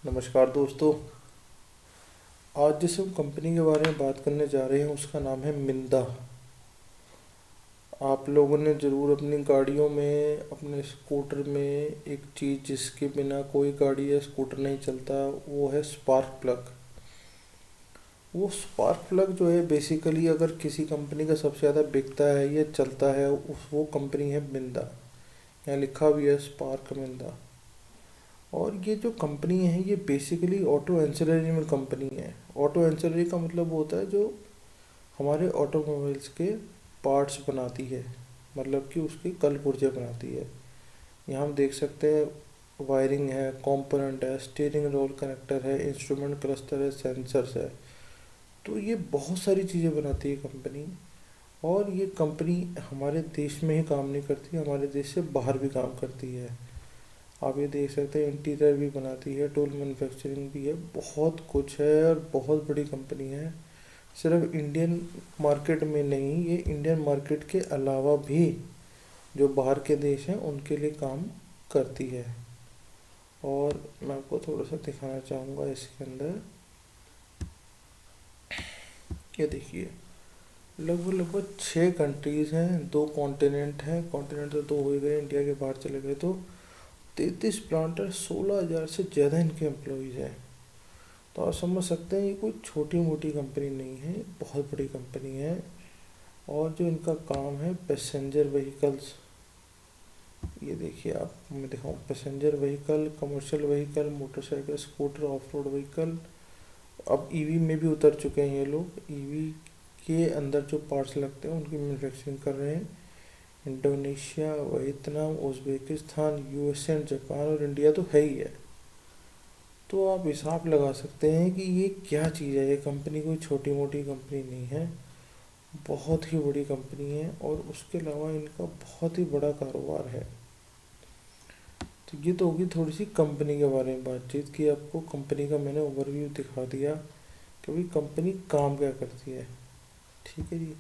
नमस्कार दोस्तों। आज जिस हम कंपनी के बारे में बात करने जा रहे हैं उसका नाम है मिंदा। आप लोगों ने ज़रूर अपनी गाड़ियों में, अपने स्कूटर में एक चीज़ जिसके बिना कोई गाड़ी या स्कूटर नहीं चलता, वो है स्पार्क प्लग। वो स्पार्क प्लग जो है बेसिकली अगर किसी कंपनी का सबसे ज़्यादा बिकता है या चलता है उस वो कंपनी है मिंदा। यहाँ लिखा भी है स्पार्क मिंदा। और ये जो कंपनी है ये बेसिकली ऑटो एंसिलरी में कंपनी है। ऑटो एंसिलरी का मतलब होता है जो हमारे ऑटोमोबाइल्स के पार्ट्स बनाती है, मतलब कि उसके कल पुर्जे बनाती है। यहाँ हम देख सकते हैं वायरिंग है, कंपोनेंट है, स्टीयरिंग रोल कनेक्टर है, इंस्ट्रूमेंट क्लस्टर है, सेंसर्स है। तो ये बहुत सारी चीज़ें बनाती है कंपनी। और ये कंपनी हमारे देश में ही काम नहीं करती, हमारे देश से बाहर भी काम करती है। आप ये देख सकते हैं इंटीरियर भी बनाती है, टूल मैन्युफैक्चरिंग भी है, बहुत कुछ है और बहुत बड़ी कंपनी है। सिर्फ इंडियन मार्केट में नहीं, ये इंडियन मार्केट के अलावा भी जो बाहर के देश हैं उनके लिए काम करती है। और मैं आपको थोड़ा सा दिखाना चाहूँगा इसके अंदर। ये देखिए, लगभग लगभग 6 कंट्रीज़ हैं, 2 कॉन्टिनेंट हैं। कॉन्टिनेंट तो 2 हो ही गए, इंडिया के बाहर चले गए तो 33 प्लांट है, 16,000 से ज़्यादा इनके एम्प्लॉयज़ हैं। तो आप समझ सकते हैं ये कोई छोटी मोटी कंपनी नहीं है, बहुत बड़ी कंपनी है। और जो इनका काम है पैसेंजर व्हीकल्स, ये देखिए आप, मैं दिखाऊँ, passenger vehicle, commercial vehicle, motorcycle, scooter, of road vehicle. अब ईवी में भी उतर चुके हैं ये लोग। ईवी के अंदर जो पार्ट्स लगते हैं उनकी मैन्युफैक्चरिंग कर रहे हैं। Indonesia, Vietnam, Uzbekistan, USA, Japan और इंडिया तो है ही है। तो आप हिसाब लगा सकते हैं कि ये क्या चीज़ है। ये कंपनी कोई छोटी मोटी कंपनी नहीं है, बहुत ही बड़ी कंपनी है। और उसके अलावा इनका बहुत ही बड़ा कारोबार है। तो ये तो होगी थोड़ी सी कंपनी के बारे में बातचीत की, आपको कंपनी का मैंने ओवरव्यू दिखा दिया कि भाई कंपनी काम क्या करती है। ठीक है जी।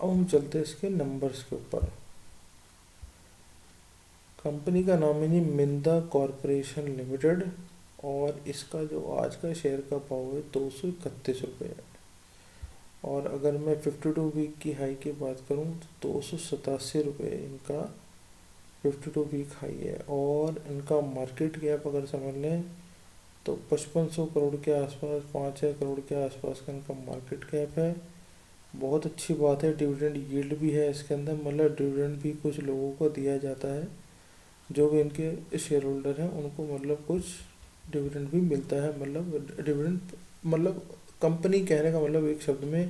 अब हम चलते हैं इसके नंबर्स के ऊपर। कंपनी का नाम है जी मिंदा कॉरपोरेशन लिमिटेड। और इसका जो आज का शेयर का भाव है 231 रुपये है। और अगर मैं 52 वीक की हाई की बात करूं तो 287 रुपये इनका 52 वीक हाई है। और इनका मार्केट कैप अगर समझ लें तो 5500 करोड़ के आसपास, 5000 करोड़ के आसपास का इनका मार्केट कैप है। बहुत अच्छी बात है, डिविडेंड यील्ड भी है इसके अंदर, मतलब डिविडेंड भी कुछ लोगों को दिया जाता है। जो भी इनके शेयर होल्डर हैं उनको मतलब कुछ डिविडेंड भी मिलता है। मतलब डिविडेंड मतलब कंपनी, कहने का मतलब एक शब्द में,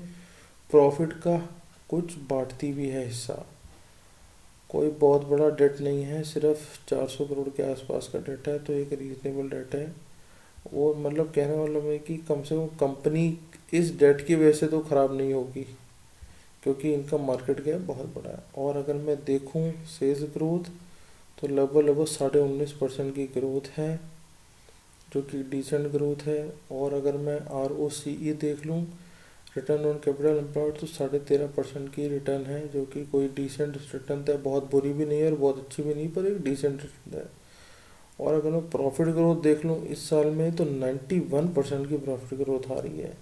प्रॉफिट का कुछ बांटती भी है हिस्सा। कोई बहुत बड़ा डेट नहीं है, सिर्फ 400 करोड़ के आसपास का डेट है, तो एक रीजनेबल डेट है। और मतलब कहने का मतलब है कि कम से कम कंपनी इस डेट की वजह से तो ख़राब नहीं होगी, क्योंकि इनका मार्केट कैप बहुत बड़ा है। और अगर मैं देखूं सेल्स ग्रोथ तो लगभग लगभग 19.5% की ग्रोथ है, जो कि डिसेंट ग्रोथ है। और अगर मैं ROCE देख लूँ, रिटर्न ऑन कैपिटल एम्प्लॉयड, तो 13.5% की रिटर्न है, जो कि कोई डिसेंट रिटर्न है, बहुत बुरी भी नहीं है और बहुत अच्छी भी नहीं, पर एक डिसेंट रिटर्न है। और अगर मैं प्रॉफिट ग्रोथ देख लूँ इस साल में तो 91% की प्रॉफिट ग्रोथ आ रही है,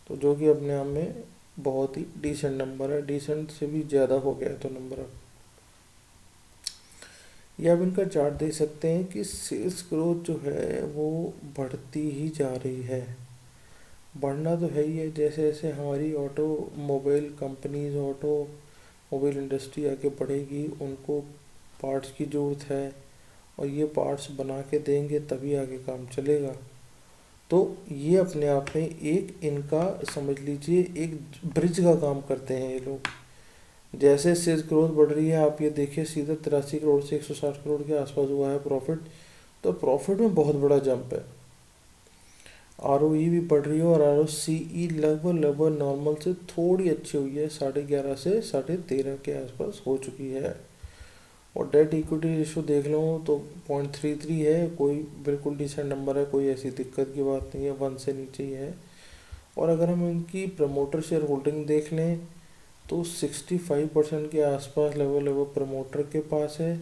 तो जो कि अपने आप में बहुत ही डिसेंट नंबर है। डिसेंट से भी ज़्यादा हो गया है तो नंबर अब। ये आप इनका चार्ट देख सकते हैं कि सेल्स ग्रोथ जो है वो बढ़ती ही जा रही है। बढ़ना तो है ही है, जैसे जैसे हमारी ऑटोमोबाइल कंपनीज, ऑटोमोबाइल इंडस्ट्री आगे बढ़ेगी, उनको पार्ट्स की ज़रूरत है और ये पार्ट्स बना के देंगे तभी आगे काम चलेगा। तो ये अपने आप में एक इनका समझ लीजिए एक ब्रिज का काम करते हैं ये लोग। जैसे सेल्स ग्रोथ बढ़ रही है, आप ये देखिए सीधा 83 करोड़ से 160 करोड़ के आसपास हुआ है प्रॉफिट। तो प्रॉफिट में बहुत बड़ा जंप है। ROE भी बढ़ रही है और ROCE लगभग लगभग नॉर्मल से थोड़ी अच्छी हुई है, 11.5 से 13.5 के आसपास हो चुकी है। और डेट इक्विटी रेशो देख लो तो 0.33 है, कोई बिल्कुल डिसेंट नंबर है, कोई ऐसी दिक्कत की बात नहीं है, 1 से नीचे ही है। और अगर हम इनकी प्रमोटर शेयर होल्डिंग देख लें तो 65% के आसपास लगभग लगभग प्रमोटर के पास है।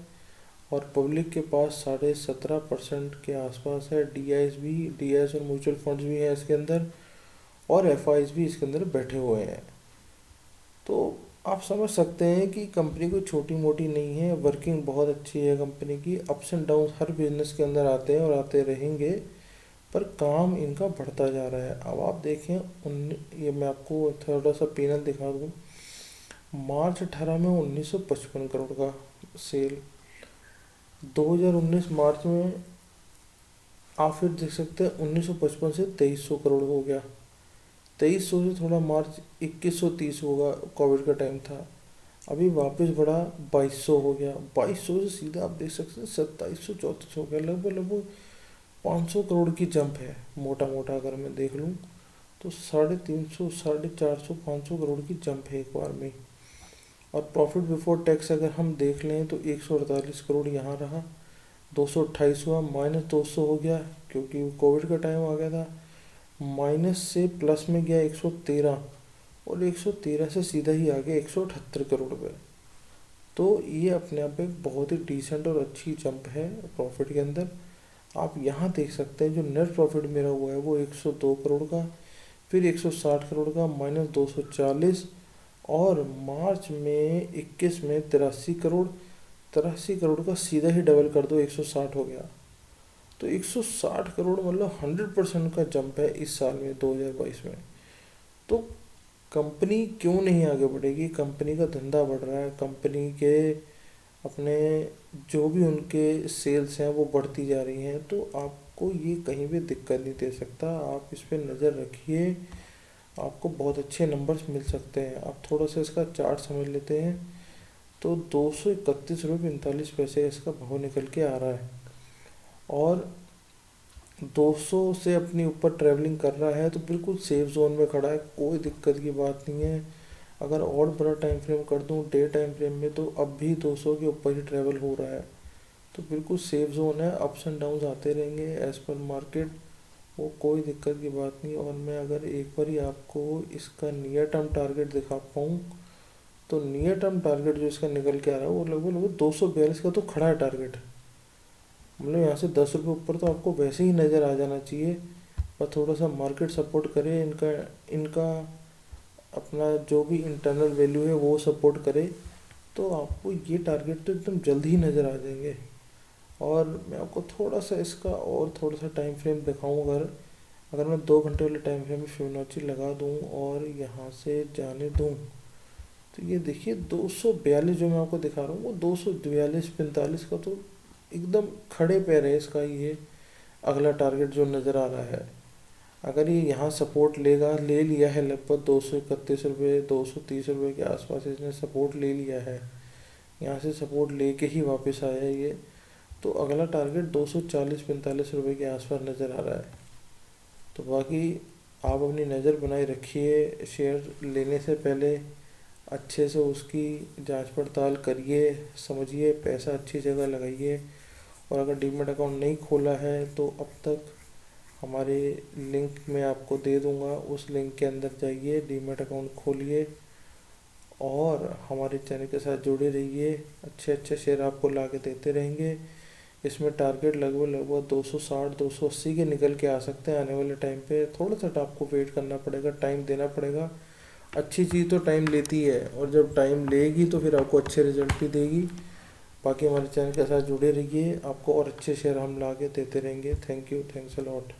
और पब्लिक के पास 17.5% के आसपास है। डी आई एस और म्यूचुअल फंड्स भी हैं इसके अंदर, और एफ भी इसके अंदर बैठे हुए हैं। तो आप समझ सकते हैं कि कंपनी कोई छोटी मोटी नहीं है, वर्किंग बहुत अच्छी है कंपनी की। Ups and down her business के अंदर आते हैं और आते रहेंगे, पर काम इनका बढ़ता जा रहा है। अब आप देखें ये मैं आपको थोड़ा सा पैनल दिखा दूँ। मार्च 18 में 1955 करोड़ का सेल, 2019 मार्च में आप फिर देख सकते हैं 1955 से 2300 करोड़ हो गया। 2300 से थोड़ा मार्च 2130 होगा, कोविड का टाइम था। अभी वापस बढ़ा 2200 हो गया। 2200 से सीधा आप देख सकते हैं 2734 हो गया। लगभग लगभग 500 करोड़ की जंप है, मोटा मोटा अगर मैं देख लूँ तो 350, 450, 500 करोड़ की जंप है एक बार में। और प्रॉफिट बिफोर टैक्स अगर हम देख लें तो 148 करोड़ यहाँ रहा, 228 हुआ, -200 हो गया क्योंकि कोविड का टाइम आ गया था। माइनस से प्लस में गया 113, और 113 से सीधा ही आ गया 178 करोड़ रुपये। तो ये अपने आप में बहुत ही डिसेंट और अच्छी जंप है प्रॉफिट के अंदर। आप यहाँ देख सकते हैं जो नेट प्रॉफिट मेरा हुआ है वो 102 करोड़ का, फिर 160 करोड़ का, -240, और मार्च में 21 में 83 करोड़ का सीधा ही डबल कर दो 160 हो गया। तो 160 करोड़ मतलब 100% का जंप है इस साल में 2022 में। तो कंपनी क्यों नहीं आगे बढ़ेगी? कंपनी का धंधा बढ़ रहा है, कंपनी के अपने जो भी उनके सेल्स हैं वो बढ़ती जा रही हैं, तो आपको ये कहीं भी दिक्कत नहीं दे सकता। आप इस पर नज़र रखिए, आपको बहुत अच्छे नंबर्स मिल सकते हैं। आप थोड़ा सा इसका चार्ट समझ लेते हैं तो 231 रुपये 45 पैसे इसका भाव निकल के आ रहा है, और 200 से अपनी ऊपर ट्रैवलिंग कर रहा है, तो बिल्कुल सेफ जोन में खड़ा है, कोई दिक्कत की बात नहीं है। अगर और बड़ा टाइम फ्रेम कर दूं डे टाइम फ्रेम में तो अब भी 200 के ऊपर ही ट्रैवल हो रहा है, तो बिल्कुल सेफ जोन है। अप्स एंड डाउन्स आते रहेंगे एज पर मार्केट, वो कोई दिक्कत की बात नहीं। और मैं अगर एक बार ही आपको इसका नियर टर्म टारगेट दिखा पाऊँ तो नियर टर्म टारगेट जो इसका निकल के आ रहा है वो लगभग 242 का तो खड़ा है टारगेट। मतलब यहाँ से 10 रुपये ऊपर तो आपको वैसे ही नज़र आ जाना चाहिए, पर थोड़ा सा मार्केट सपोर्ट करे, इनका इनका अपना जो भी इंटरनल वैल्यू है वो सपोर्ट करे, तो आपको ये टारगेट तो एकदम जल्दी ही नज़र आ जाएंगे। और मैं आपको थोड़ा सा इसका और थोड़ा सा टाइम फ्रेम दिखाऊँ, अगर अगर मैं 2 घंटे वाले टाइम फ्रेम में फिबोनाची लगा दूँ और यहाँ से जाने दूँ, तो ये देखिए 242 जो मैं आपको दिखा रहा हूँ वो 242-45 का तो एकदम खड़े पैर है इसका ये अगला टारगेट जो नज़र आ रहा है। अगर ये यहाँ सपोर्ट लेगा, ले लिया है लगभग 231 रुपये 230 रुपये के आसपास इसने सपोर्ट ले लिया है, यहाँ से सपोर्ट लेके ही वापस आया है ये, तो अगला टारगेट 240-45 रुपये के आसपास नज़र आ रहा है। तो बाकी आप अपनी नज़र बनाए रखिए, शेयर लेने से पहले अच्छे से उसकी जांच पड़ताल करिए, समझिए, पैसा अच्छी जगह लगाइए। और अगर डीमैट अकाउंट नहीं खोला है तो अब तक हमारे लिंक मैं आपको दे दूंगा, उस लिंक के अंदर जाइए, डीमैट अकाउंट खोलिए और हमारे चैनल के साथ जुड़े रहिए। अच्छे अच्छे शेयर आपको ला के देते रहेंगे। इसमें टारगेट लगभग लगभग 260-280 के निकल के आ सकते हैं आने वाले टाइम पे। थोड़ा सा आपको वेट करना पड़ेगा, टाइम देना पड़ेगा। अच्छी चीज़ तो टाइम लेती है, और जब टाइम लेगी तो फिर आपको अच्छे रिजल्ट भी देगी। बाकी हमारे चैनल के साथ जुड़े रहिए, आपको और अच्छे शेयर हम ला के देते रहेंगे। Thank you, thanks a lot.